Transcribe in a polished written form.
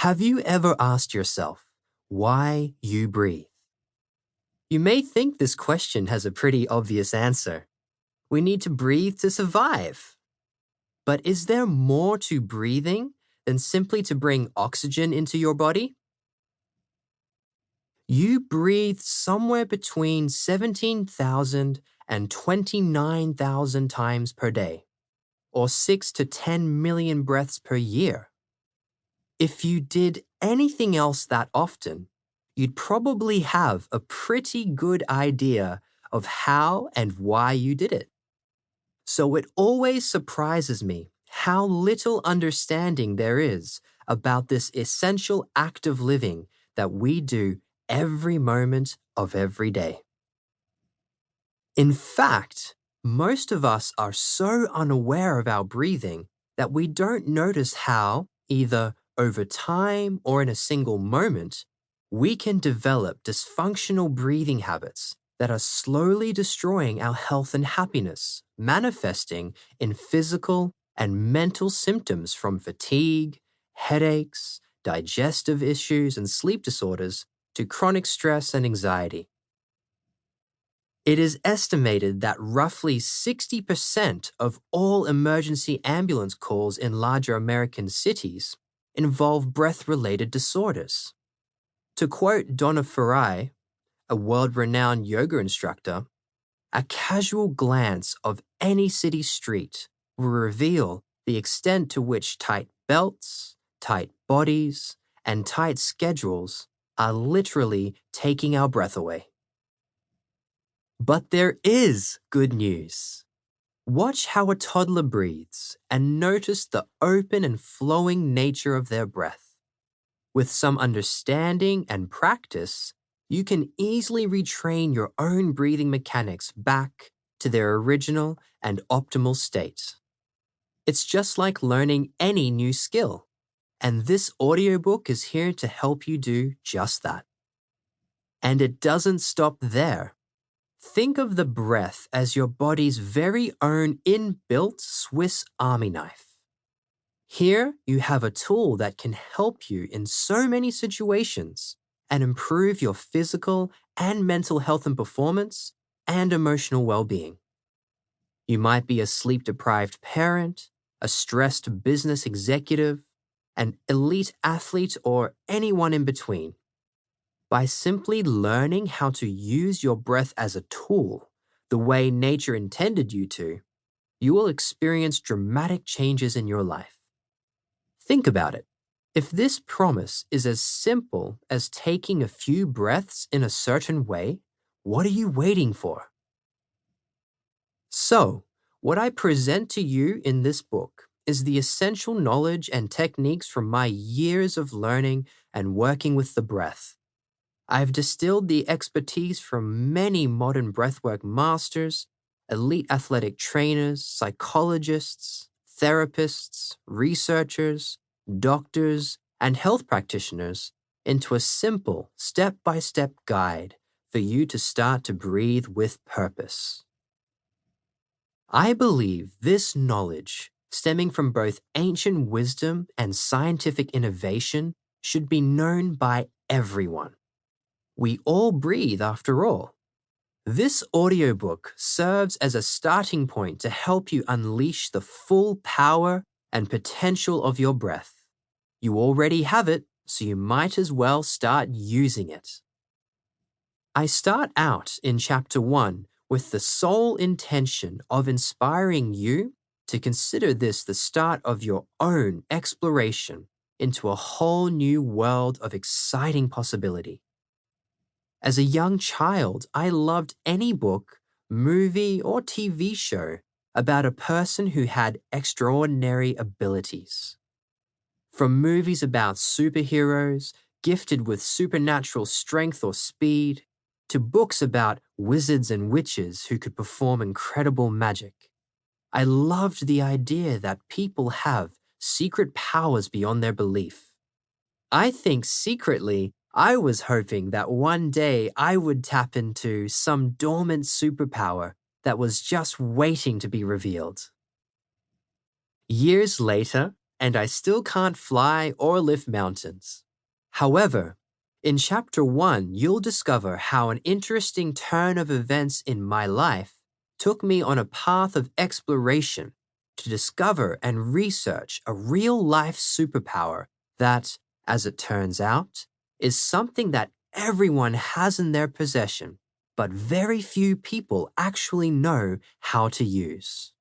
Have you ever asked yourself why you breathe? You may think this question has a pretty obvious answer. We need to breathe to survive. But is there more to breathing than simply to bring oxygen into your body? You breathe somewhere between 17,000 and 29,000 times per day, or 6 to 10 million breaths per year. If you did anything else that often, you'd probably have a pretty good idea of how and why you did it. So it always surprises me how little understanding there is about this essential act of living that we do every moment of every day. In fact, most of us are so unaware of our breathing that we don't notice how, either over time or in a single moment, we can develop dysfunctional breathing habits that are slowly destroying our health and happiness, manifesting in physical and mental symptoms from fatigue, headaches, digestive issues, and sleep disorders to chronic stress and anxiety. It is estimated that roughly 60% of all emergency ambulance calls in larger American cities involve breath-related disorders. To quote Donna Farai, a world-renowned yoga instructor, a casual glance of any city street will reveal the extent to which tight belts, tight bodies, and tight schedules are literally taking our breath away. But there is good news. Watch how a toddler breathes and notice the open and flowing nature of their breath. With some understanding and practice, you can easily retrain your own breathing mechanics back to their original and optimal state. It's just like learning any new skill, and this audiobook is here to help you do just that. And it doesn't stop there. Think of the breath as your body's very own inbuilt Swiss Army knife. Here, you have a tool that can help you in so many situations and improve your physical and mental health and performance and emotional well-being. You might be a sleep-deprived parent, a stressed business executive, an elite athlete, or anyone in between. By simply learning how to use your breath as a tool, the way nature intended you to, you will experience dramatic changes in your life. Think about it. If this promise is as simple as taking a few breaths in a certain way, what are you waiting for? So, what I present to you in this book is the essential knowledge and techniques from my years of learning and working with the breath. I've distilled the expertise from many modern breathwork masters, elite athletic trainers, psychologists, therapists, researchers, doctors, and health practitioners into a simple step-by-step guide for you to start to breathe with purpose. I believe this knowledge, stemming from both ancient wisdom and scientific innovation, should be known by everyone. We all breathe after all. This audiobook serves as a starting point to help you unleash the full power and potential of your breath. You already have it, so you might as well start using it. I start out in Chapter 1 with the sole intention of inspiring you to consider this the start of your own exploration into a whole new world of exciting possibility. As a young child, I loved any book, movie, or TV show about a person who had extraordinary abilities. From movies about superheroes, gifted with supernatural strength or speed, to books about wizards and witches who could perform incredible magic. I loved the idea that people have secret powers beyond their belief. I think secretly, I was hoping that one day I would tap into some dormant superpower that was just waiting to be revealed. Years later, and I still can't fly or lift mountains. However, in Chapter 1, you'll discover how an interesting turn of events in my life took me on a path of exploration to discover and research a real-life superpower that, as it turns out, is something that everyone has in their possession, but very few people actually know how to use.